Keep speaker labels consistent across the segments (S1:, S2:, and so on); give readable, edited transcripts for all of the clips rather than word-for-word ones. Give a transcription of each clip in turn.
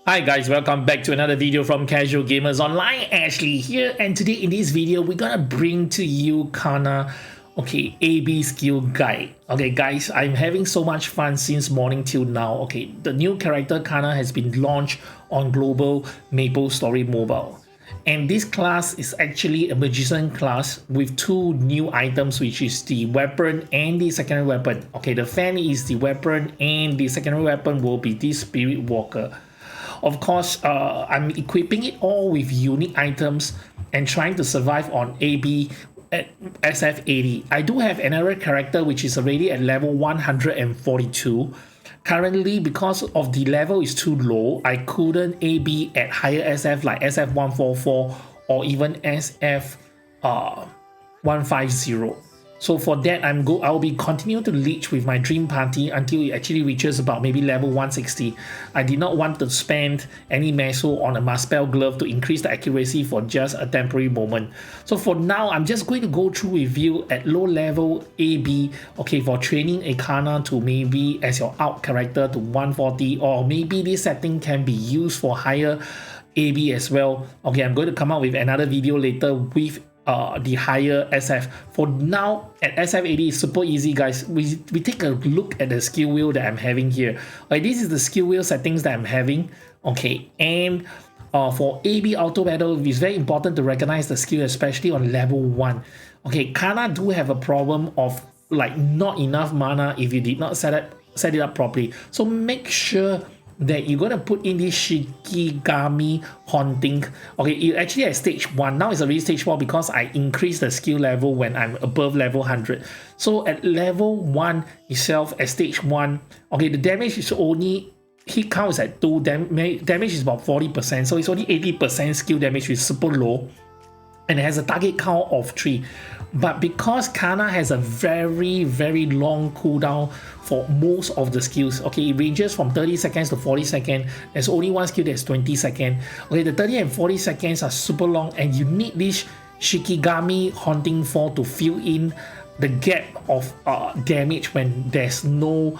S1: Hi guys, welcome back to another video from Casual Gamers Online. Ashley here, and today in this video we're gonna bring to you Kanna AB skill guide. Okay guys, I'm having so much fun since morning till now. Okay, the new character Kanna has been launched on global Maplestory mobile, and this class is actually a magician class with two new items, which is the weapon and the secondary weapon. Okay, the fan is the weapon and the secondary weapon will be this spirit walker. Of course, I'm equipping it all with unique items and trying to survive on AB at SF80. I do have another character which is already at level 142. Currently, because of the level is too low, I couldn't AB at higher SF like SF144 or even SF150. So for that, I'll be continue to leech with my dream party until it actually reaches about maybe level 160. I did not want to spend any meso on a Maspell glove to increase the accuracy for just a temporary moment. So for now, I'm just going to go through with you at low level AB, okay, for training a Kanna to maybe as your out character to 140, or maybe this setting can be used for higher AB as well. Okay, I'm going to come out with another video later with the higher SF. For now, at SF80 is super easy, guys. We take a look at the skill wheel that I'm having here. Okay, this is the skill wheel settings that I'm having. Okay, and for AB auto battle, it's very important to recognize the skill, especially on level 1. Okay, Kanna do have a problem of like not enough mana if you did not set it up properly. So make sure that you're gonna put in this Shikigami haunting. Okay, it actually at stage 1. Now it's already stage 4 because I increased the skill level when I'm above level 100. So at level 1 itself, at stage 1, okay, the damage is only, hit count is at 2, damage is about 40%, so it's only 80% skill damage, which is super low, and it has a target count of 3. But because Kanna has a very long cooldown for most of the skills, okay, it ranges from 30 seconds to 40 seconds. There's only one skill that's 20 seconds. Okay, the 30 and 40 seconds are super long, and you need this Shikigami Haunting 4 to fill in the gap of damage when there's no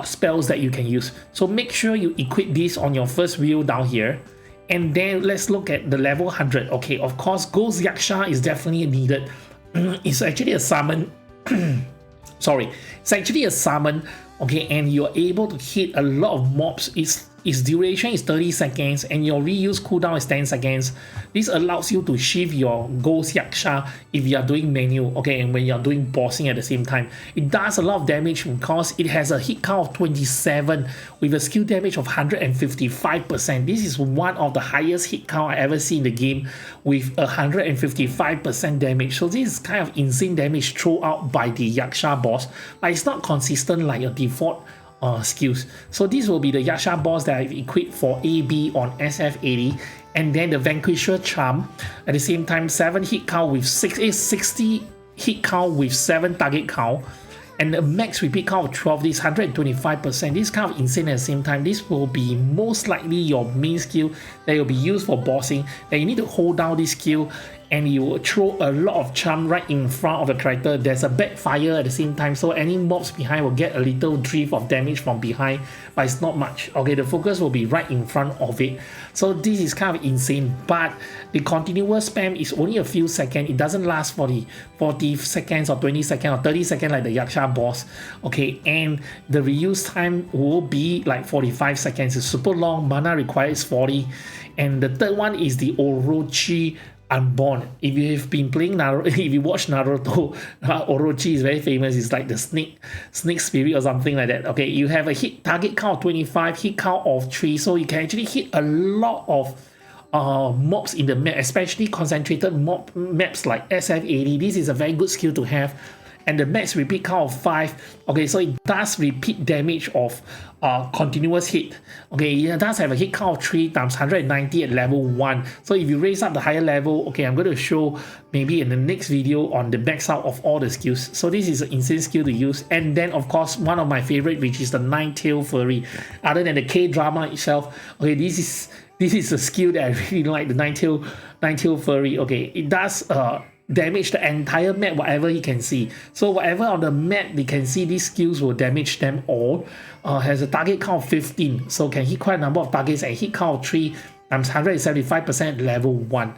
S1: spells that you can use. So make sure you equip this on your first wheel down here. And then let's look at the level 100. Okay, of course, Ghost Yaksha is definitely needed. It's actually a summon. Sorry, it's actually a summon. Okay, and you're able to hit a lot of mobs. Its duration is 30 seconds and your reuse cooldown is 10 seconds. This allows you to shift your Ghost Yaksha if you are doing menu, okay, and when you're doing bossing at the same time. It does a lot of damage because it has a hit count of 27 with a skill damage of 155%. This is one of the highest hit count I ever see in the game with 155% damage. So this is kind of insane damage thrown out by the Yaksha boss, but it's not consistent like your default skills. So this will be the Yaksha boss that I've equipped for AB on SF80, and then the Vanquisher Charm at the same time, 7 hit count with 60 hit count with 7 target count, and a max repeat count of 12. This 125%. This is kind of insane at the same time. This will be most likely your main skill that will be used for bossing, that you need to hold down this skill and you will throw a lot of charm right in front of the character. There's a backfire at the same time, so any mobs behind will get a little drift of damage from behind, but it's not much. Okay, the focus will be right in front of it. So this is kind of insane, but the continuous spam is only a few seconds. It doesn't last for the 40 seconds or 20 seconds or 30 seconds like the Yaksha boss. Okay, and the reuse time will be like 45 seconds. It's super long. Mana required is 40. And the third one is the Orochi Unborn. If you have been playing Naruto, if you watch Naruto, Orochi is very famous. It's like the snake spirit or something like that. Okay, you have a hit target count of 25, hit count of 3, so you can actually hit a lot of mobs in the map, especially concentrated maps like SF80. This is a very good skill to have. And the max repeat count of 5. Okay, so it does repeat damage of continuous hit. Okay, it does have a hit count of 3 times 190 at level 1. So if you raise up the higher level, okay, I'm going to show maybe in the next video on the max out of all the skills. So this is an insane skill to use. And then of course one of my favorite, which is the Nine-Tailed Furry. Other than the K-drama itself, okay, this is a skill that I really like, the Nine-Tailed Furry. Okay, it does damage the entire map, whatever he can see. So whatever on the map they can see, these skills will damage them all. Has a target count of 15, so can hit quite a number of targets and hit count of 3 times 175% at level 1.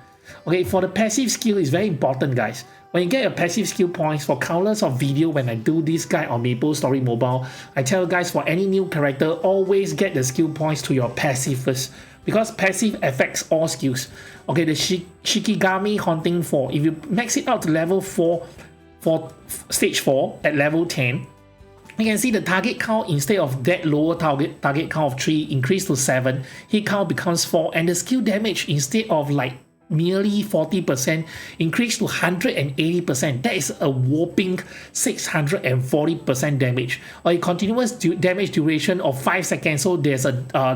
S1: Okay, for the passive skill is very important, guys. When you get your passive skill points, for countless of video when I do this guide on Maplestory Mobile, I tell you guys, for any new character, always get the skill points to your passive first, because passive affects all skills. Okay, the Shikigami Haunting 4, if you max it out to level 4 for stage 4 at level 10, you can see the target count, instead of that lower target count of 3, increase to 7, hit count becomes 4, and the skill damage, instead of like merely 40%, increased to 180%. That is a whopping 640% damage. Or a continuous damage duration of 5 seconds. So there's a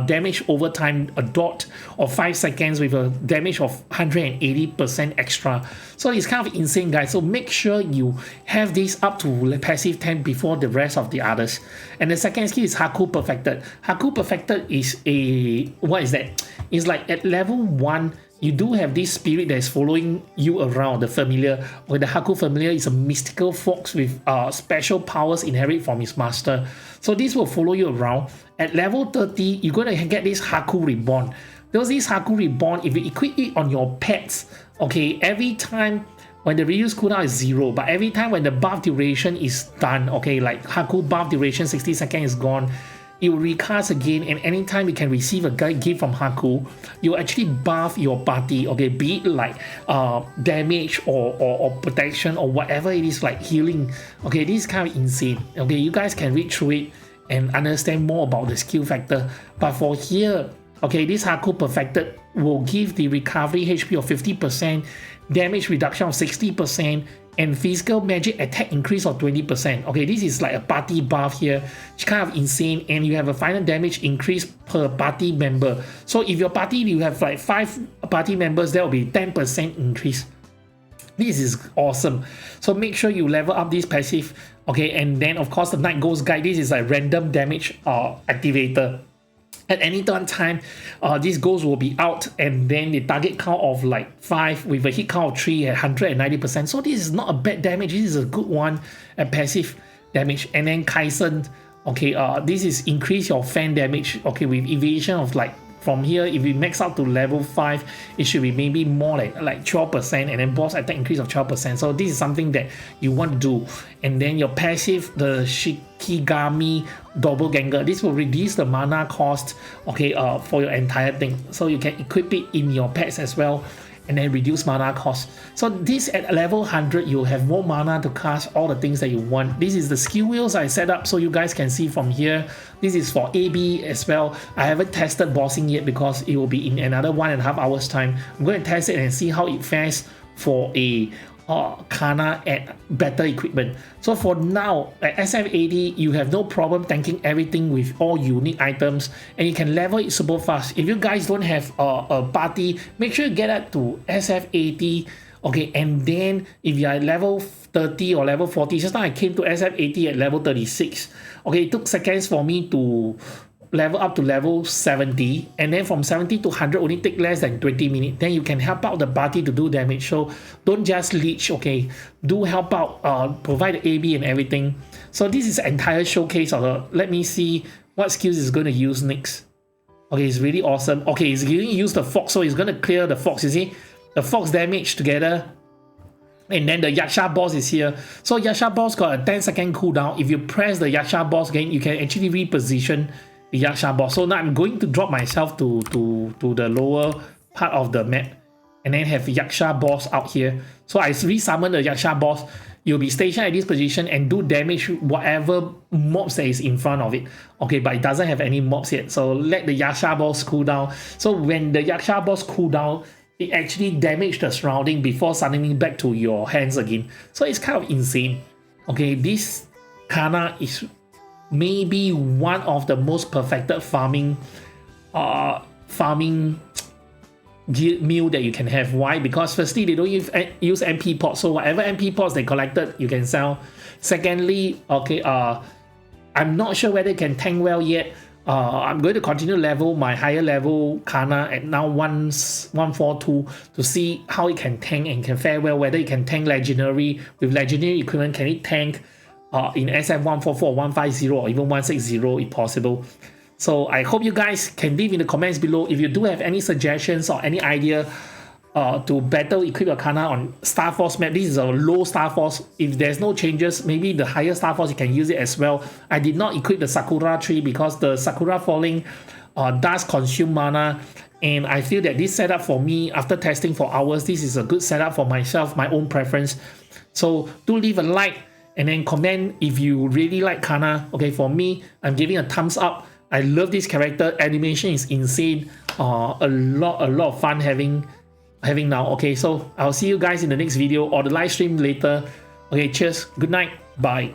S1: damage over time, a dot of 5 seconds with a damage of 180% extra. So it's kind of insane, guys. So make sure you have this up to passive 10 before the rest of the others. And the second skill is Haku Perfected. Haku Perfected is a, what is that? It's like at level 1, you do have this spirit that is following you around, the familiar. Where the Haku familiar is a mystical fox with special powers inherent from his master. So this will follow you around. At level 30, you're going to get this Haku Reborn. There's this Haku Reborn, if you equip it on your pets, okay, every time when the reuse cooldown is 0, but every time when the buff duration is done, okay, like Haku buff duration 60 seconds is gone, it will recast again, and anytime you can receive a gift from Haku, you actually buff your party, okay, be it like damage or protection or whatever it is, like healing. Okay, this is kind of insane. Okay, you guys can read through it and understand more about the skill factor. But for here, okay, this Haku Perfected will give the recovery HP of 50%, damage reduction of 60%, and physical magic attack increase of 20%. Okay, this is like a party buff here. It's kind of insane, and you have a final damage increase per party member. So if your party, you have like 5 party members, there will be 10% increase. This is awesome. So make sure you level up this passive. Okay, and then of course the Night Ghost Guide. This is a random damage activator. At any time, these ghosts will be out, and then the target count of like 5 with a hit count of 3 at 190%. So this is not a bad damage. This is a good one at passive damage. And then Kaisen, okay, this is increase your fan damage. Okay, with evasion of like, from here, if we max out to level 5, it should be maybe more like 12%, and then boss attack increase of 12%. So this is something that you want to do. And then your passive, the Shikigami Doppelganger, this will reduce the mana cost, okay, for your entire thing. So you can equip it in your pets as well, and then reduce mana cost. So this at level 100, you'll have more mana to cast all the things that you want. This is the skill wheels I set up so you guys can see from here. This is for AB as well. I haven't tested bossing yet because it will be in another 1.5 hours time. I'm going to test it and see how it fares for a Kanna at better equipment. So for now, at SF80, you have no problem tanking everything with all unique items, and you can level it super fast. If you guys don't have a party, make sure you get that to SF80. Okay, and then if you are at level 30 or level 40, just now I came to SF80 at level 36. Okay, it took seconds for me to level up to level 70, and then from 70 to 100 only take less than 20 minutes. Then you can help out the party to do damage. So don't just leech, okay, do help out, provide the AB and everything. So this is an entire showcase of the, let me see what skills is going to use next. Okay, it's really awesome. Okay, it's going to use the fox, so it's going to clear the fox. You see the fox damage together, and then the Yaksha boss is here. So Yaksha boss got a 10-second cooldown. If you press the Yaksha boss again, you can actually reposition the Yaksha boss. So now I'm going to drop myself to the lower part of the map, and then have Yaksha boss out here. So I resummon the Yaksha boss. You'll be stationed at this position and do damage whatever mobs that is in front of it. Okay, but it doesn't have any mobs yet. So let the Yaksha boss cool down. So when the Yaksha boss cool down, it actually damaged the surrounding before suddenly back to your hands again. So it's kind of insane. Okay, this Kanna is maybe one of the most perfected farming meal that you can have. Why? Because firstly, they don't use MP pots, so whatever MP pots they collected, you can sell. Secondly, okay, I'm not sure whether it can tank well yet. I'm going to continue level my higher level Kanna at now 142 to see how it can tank and can fare well, whether it can tank legendary. With legendary equipment, can it tank in SF 144, 150 or even 160 if possible. So I hope you guys can leave in the comments below if you do have any suggestions or any idea to better equip your Kanna on Star Force map. This is a low Star Force. If there's no changes, maybe the higher Star Force you can use it as well. I did not equip the Sakura tree because the Sakura falling does consume mana, and I feel that this setup for me, after testing for hours, this is a good setup for myself, my own preference. So do leave a like and then comment if you really like Kanna. Okay, for me, I'm giving a thumbs up. I love this character. Animation is insane. A lot of fun having now. Okay, so I'll see you guys in the next video or the live stream later. Okay, cheers, good night, bye.